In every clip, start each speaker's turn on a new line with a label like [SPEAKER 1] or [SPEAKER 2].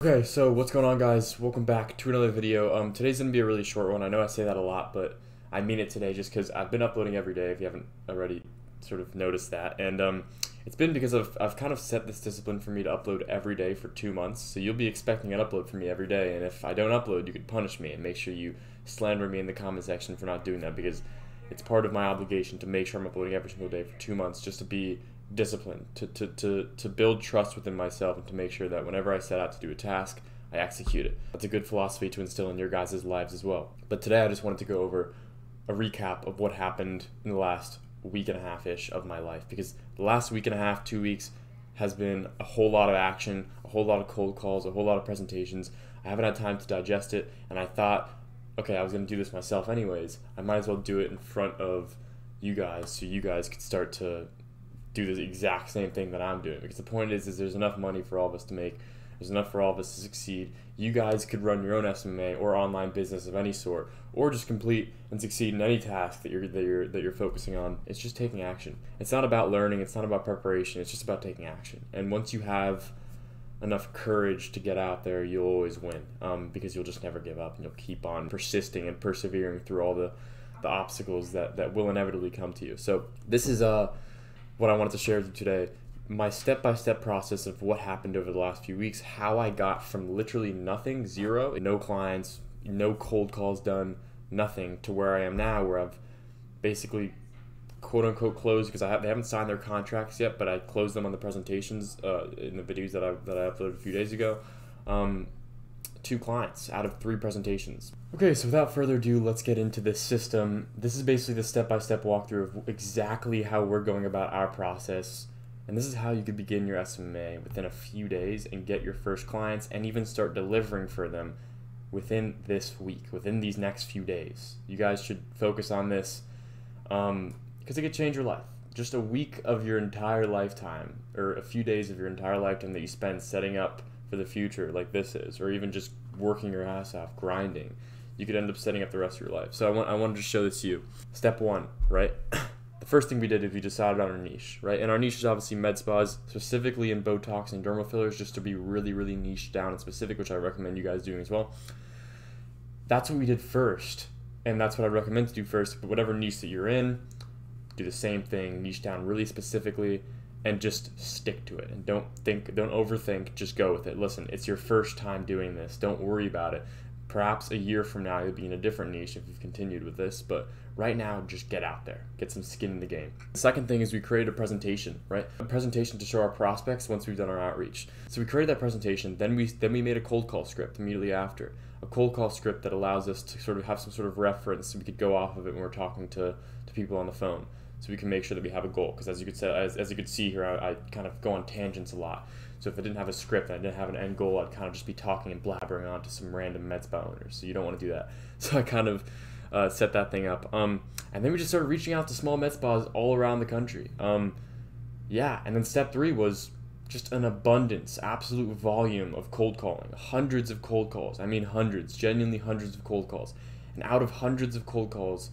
[SPEAKER 1] Okay, so what's going on, guys? Welcome back to another video. Today's gonna be a really short one. I know I say that a lot, but I mean it today just because I've been uploading every day, if you haven't already sort of noticed that. And it's been because I've kind of set this discipline for me to upload every day for 2 months. So you'll be expecting an upload from me every day, and if I don't upload, you could punish me and make sure you slander me in the comment section for not doing that, because it's part of my obligation to make sure I'm uploading every single day for 2 months, just to be discipline, to build trust within myself, and to make sure that whenever I set out to do a task, I execute it. That's a good philosophy to instill in your guys' lives as well. But today I just wanted to go over a recap of what happened in the last week and a half-ish of my life, because the last week and a half, 2 weeks, has been a whole lot of action, a whole lot of cold calls, a whole lot of presentations. I haven't had time to digest it, and I thought, okay, I was going to do this myself anyways. I might as well do it in front of you guys so you guys could start to do the exact same thing that I'm doing, because the point is there's enough money for all of us to make. There's enough for all of us to succeed. You guys could run your own SMMA or online business of any sort, or just complete and succeed in any task that you're focusing on. It's just taking action. It's not about learning. It's not about preparation. It's just about taking action. And once you have enough courage to get out there, you'll always win, because you'll just never give up, and you'll keep on persisting and persevering through all the obstacles that will inevitably come to you. So this is what I wanted to share with you today. My step-by-step process of what happened over the last few weeks, how I got from literally nothing, zero, no clients, no cold calls done, nothing, to where I am now, where I've basically quote-unquote closed, because they haven't signed their contracts yet, but I closed them on the presentations in the videos that I uploaded a few days ago. 2 clients out of 3 presentations. Okay, so without further ado, let's get into this system. This is basically the step-by-step walkthrough of exactly how we're going about our process. And this is how you could begin your SMMA within a few days and get your first clients, and even start delivering for them within this week, within these next few days. You guys should focus on this because it could change your life. Just a week of your entire lifetime, or a few days of your entire lifetime that you spend setting up for the future, like this is, or even just working your ass off, grinding, you could end up setting up the rest of your life. So I wanted to show this to you. Step 1, right? The first thing we did is we decided on our niche, right? And our niche is obviously med spas, specifically in Botox and dermal fillers, just to be really, really niche down and specific, which I recommend you guys doing as well. That's what we did first, and that's what I recommend to do first. But whatever niche that you're in, do the same thing, niche down really specifically, and just stick to it. And don't overthink, just go with it. Listen, it's your first time doing this. Don't worry about it. Perhaps a year from now, you'll be in a different niche if you've continued with this, but right now, just get out there. Get some skin in the game. The second thing is we created a presentation, right? A presentation to show our prospects once we've done our outreach. So we created that presentation, then we made a cold call script immediately after. A cold call script that allows us to sort of have some sort of reference so we could go off of it when we're talking to people on the phone. So we can make sure that we have a goal, because as you could see here, I kind of go on tangents a lot. So if I didn't have a script and I didn't have an end goal, I'd kind of just be talking and blabbering on to some random med spa owners. So you don't want to do that. So I kind of set that thing up. And then we just started reaching out to small med spas all around the country. Yeah, and then step 3 was just an abundance, absolute volume of cold calling. Hundreds of cold calls. I mean hundreds, genuinely hundreds of cold calls. And out of hundreds of cold calls,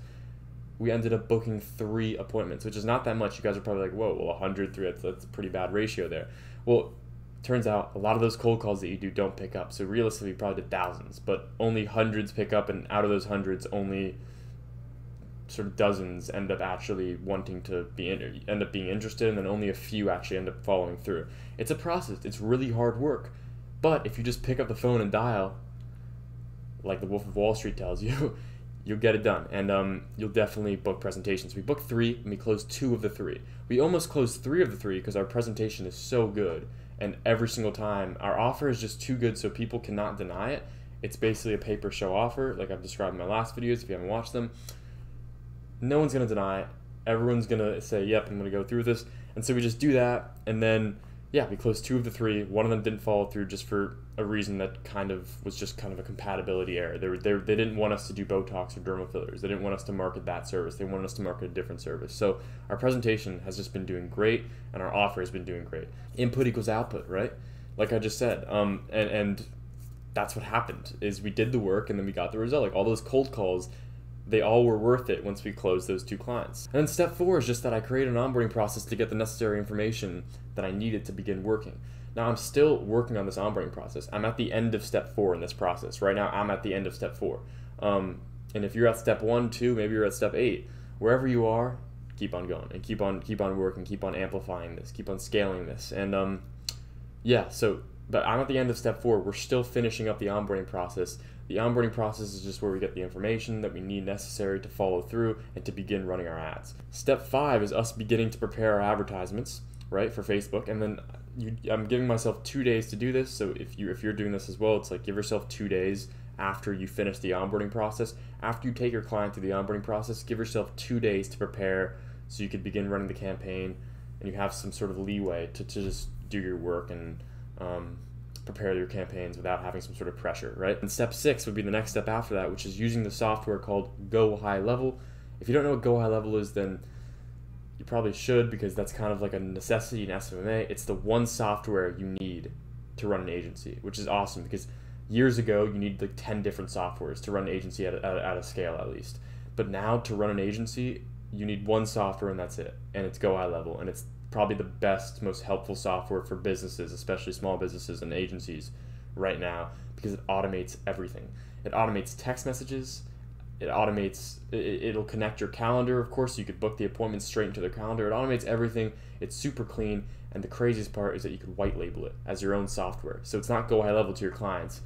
[SPEAKER 1] we ended up booking 3 appointments, which is not that much. You guys are probably like, whoa, well, 103, that's a pretty bad ratio there. Well, turns out a lot of those cold calls that you do don't pick up. So realistically, you probably did thousands, but only hundreds pick up, and out of those hundreds, only sort of dozens end up actually wanting to end up being interested, and then only a few actually end up following through. It's a process. It's really hard work. But if you just pick up the phone and dial, like the Wolf of Wall Street tells you, you'll get it done, and you'll definitely book presentations. We booked 3, and we closed 2 of the 3. We almost closed 3 of the 3 because our presentation is so good, and every single time our offer is just too good so people cannot deny it. It's basically a pay-per-show offer, like I've described in my last videos if you haven't watched them. No one's going to deny it. Everyone's going to say, yep, I'm going to go through with this. And so we just do that, and then yeah, we closed 2 of the 3. One of them didn't follow through just for a reason that kind of was just kind of a compatibility error. They didn't want us to do Botox or dermal fillers. They didn't want us to market that service. They wanted us to market a different service. So our presentation has just been doing great, and our offer has been doing great. Input equals output, right? Like I just said. And that's what happened, is we did the work, and then we got the result. Like all those cold calls, they all were worth it once we closed those 2 clients. And then step 4 is just that I created an onboarding process to get the necessary information that I needed to begin working. Now I'm still working on this onboarding process. I'm at the end of step 4 in this process. Right now I'm at the end of step 4. And if you're at step 1, 2, maybe you're at step 8, wherever you are, keep on going and keep on working, keep on amplifying this, keep on scaling this. And yeah, but I'm at the end of step 4. We're still finishing up the onboarding process. The onboarding process is just where we get the information that we need necessary to follow through and to begin running our ads. Step 5 is us beginning to prepare our advertisements, right, for Facebook. And then I'm giving myself 2 days to do this. So if you're doing this as well, it's like give yourself 2 days after you finish the onboarding process. After you take your client through the onboarding process, give yourself 2 days to prepare so you could begin running the campaign and you have some sort of leeway to just do your work and prepare your campaigns without having some sort of pressure, right? And step 6 would be the next step after that, which is using the software called Go High Level. If you don't know what Go High Level is, then you probably should, because that's kind of like a necessity in SMMA. It's the one software you need to run an agency, which is awesome because years ago you needed like 10 different softwares to run an agency at a scale at least. But now to run an agency, you need one software and that's it. And it's Go High Level, and it's probably the best, most helpful software for businesses, especially small businesses and agencies right now, because it automates everything. It automates text messages. It'll connect your calendar, of course, so you could book the appointments straight into their calendar. It automates everything. It's super clean, and the craziest part is that you could white label it as your own software. So it's not Go High Level to your clients.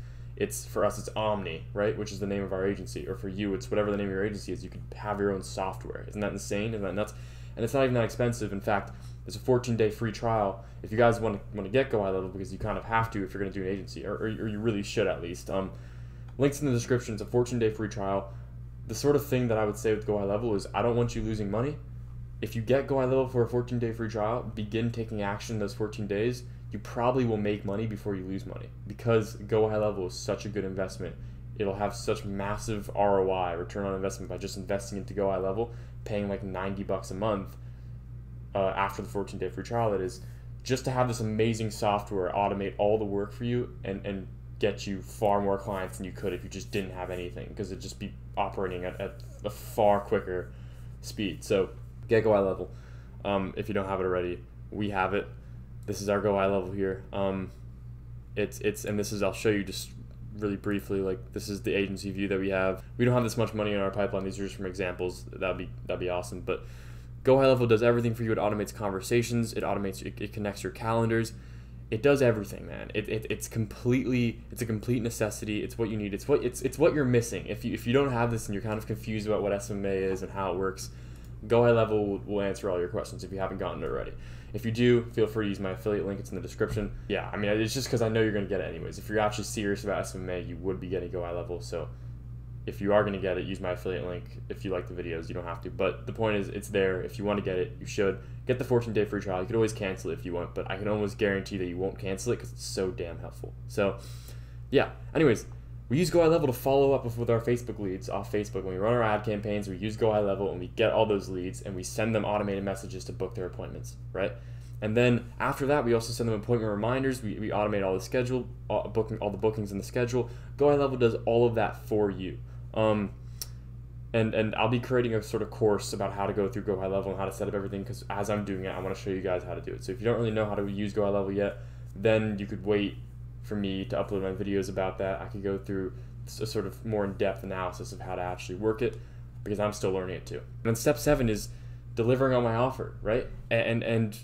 [SPEAKER 1] For us, it's Omni, right, which is the name of our agency, or for you, it's whatever the name of your agency is. You could have your own software. Isn't that insane? Isn't that nuts? And it's not even that expensive. In fact, there's a 14-day free to if you guys want to get Go High Level, because you kind of have to if you're going to do an agency, or you really should at least. Links in the description. It's a 14-day free trial. The sort of thing that I would say with Go High Level is I don't want you losing money. If you get Go High Level for a 14-day free trial, begin taking action in those 14 days. You probably will make money before you lose money, because Go High Level is such a good investment. It'll have such massive ROI, return on investment, by just investing into Go High Level, paying like $90 a month after the 14-day free trial, that is, just to have this amazing software automate all the work for you and get you far more clients than you could if you just didn't have anything, because it'd just be operating at a far quicker speed. So get Go High Level. If you don't have it already, we have it. This is our Go High Level here. And this is, I'll show you just really briefly, like this is the agency view that we have. We don't have this much money in our pipeline. These are just from examples. That'd be awesome. But Go High Level does everything for you. It automates conversations. It connects your calendars. It does everything, man. It's a complete necessity. It's what you need. It's what you're missing. If you don't have this and you're kind of confused about what SMMA is and how it works, Go High Level will answer all your questions if you haven't gotten it already. If you do, feel free to use my affiliate link. It's in the description. Yeah, I mean, it's just because I know you're going to get it anyways. If you're actually serious about SMMA, you would be getting Go High Level. So if you are going to get it, use my affiliate link. If you like the videos, you don't have to. But the point is, it's there. If you want to get it, you should. Get the 14-day free trial. You could always cancel it if you want, but I can almost guarantee that you won't cancel it because it's so damn helpful. So, yeah. Anyways, we use Go High Level to follow up with our Facebook leads off Facebook. When we run our ad campaigns, we use Go High Level and we get all those leads and we send them automated messages to book their appointments, right? And then after that, we also send them appointment reminders. We automate all the schedule, all the bookings in the schedule. Go High Level does all of that for you. And I'll be creating a sort of course about how to go through Go High Level and how to set up everything, because as I'm doing it, I want to show you guys how to do it. So if you don't really know how to use Go High Level yet, then you could wait for me to upload my videos about that. I could go through a sort of more in-depth analysis of how to actually work it, because I'm still learning it too. And then step 7 is delivering on my offer, right? And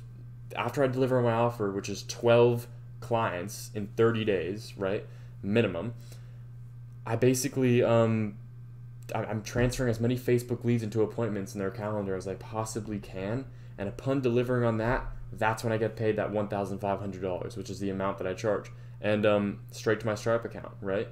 [SPEAKER 1] after I deliver on my offer, which is 12 clients in 30 days, right, minimum, I basically I'm transferring as many Facebook leads into appointments in their calendar as I possibly can, and upon delivering on that, that's when I get paid that $1,500, which is the amount that I charge, and straight to my Stripe account, right?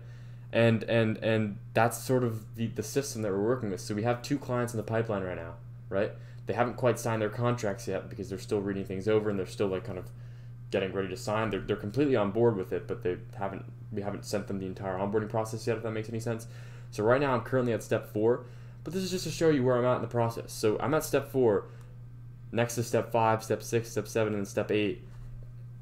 [SPEAKER 1] And that's sort of the system that we're working with. So we have 2 clients in the pipeline right now, right? They haven't quite signed their contracts yet because they're still reading things over and they're still like kind of getting ready to sign. They're completely on board with it, but we haven't sent them the entire onboarding process yet, if that makes any sense. So right now I'm currently at step 4, but this is just to show you where I'm at in the process. So I'm at step 4, next to step 5, step 6, step 7, and then step 8.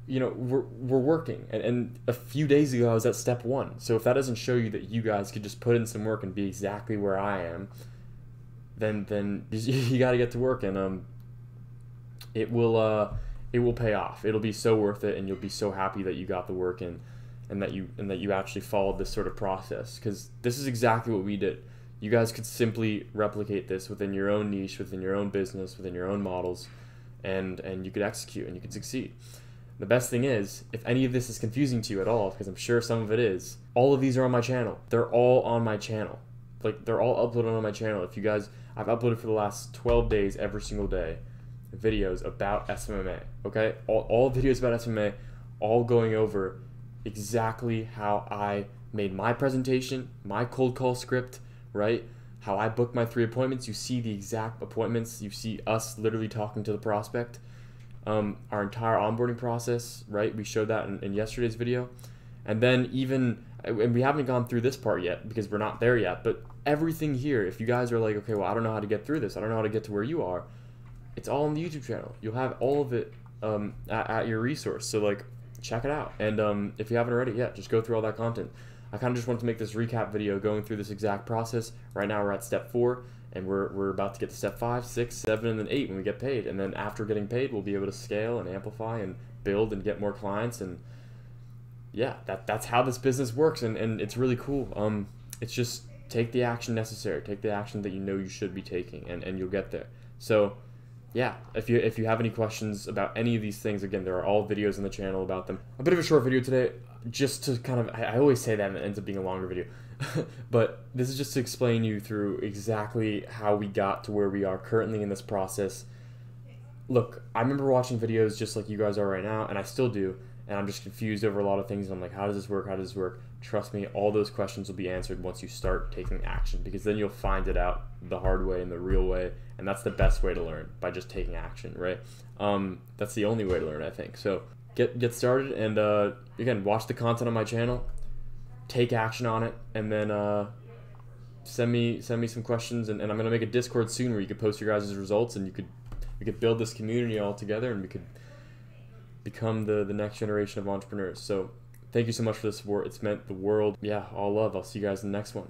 [SPEAKER 1] You know, we're working, and a few days ago I was at step 1. So if that doesn't show you that you guys could just put in some work and be exactly where I am, then you got to get to work, and it will it will pay off. It'll be so worth it, and you'll be so happy that you got the work in, and that you actually followed this sort of process, because this is exactly what we did. You guys could simply replicate this within your own niche, within your own business, within your own models, and you could execute and you could succeed. The best thing is, if any of this is confusing to you at all, because I'm sure some of it is, all of these are on my channel. They're all on my channel. Like, they're all uploaded on my channel. If you guys, I've uploaded for the last 12 days every single day videos about SMMA, okay? All videos about SMMA, all going over exactly how I made my presentation, my cold call script, right? How I booked my 3 appointments. You see the exact appointments. You see us literally talking to the prospect. Our entire onboarding process, right? We showed that in yesterday's video. And then and we haven't gone through this part yet because we're not there yet, but everything here, if you guys are like, okay, well, I don't know how to get through this, I don't know how to get to where you are, it's all on the YouTube channel. You'll have all of it at your resource. So like, check it out. And if you haven't already, yeah, just go through all that content. I kind of just wanted to make this recap video going through this exact process. Right now we're at step 4, and we're about to get to step 5, 6, 7, and then 8 when we get paid. And then after getting paid, we'll be able to scale and amplify and build and get more clients. And yeah, that's how this business works, and it's really cool. It's just take the action necessary, take the action that you know you should be taking, and you'll get there. So yeah, if you have any questions about any of these things, again, there are all videos on the channel about them. A bit of a short video today, just to kind of, I always say that and it ends up being a longer video, but this is just to explain you through exactly how we got to where we are currently in this process. Look, I remember watching videos just like you guys are right now, and I still do, and I'm just confused over a lot of things, and I'm like, how does this work, how does this work? Trust me, all those questions will be answered once you start taking action, because then you'll find it out the hard way and the real way, and that's the best way to learn, by just taking action, right? That's the only way to learn, I think. So get started, and again, watch the content on my channel, take action on it, and then send me some questions, and I'm gonna make a Discord soon where you could post your guys' results, and we could build this community all together, and we could become the next generation of entrepreneurs. So thank you so much for the support. It's meant the world. Yeah, all love. I'll see you guys in the next one.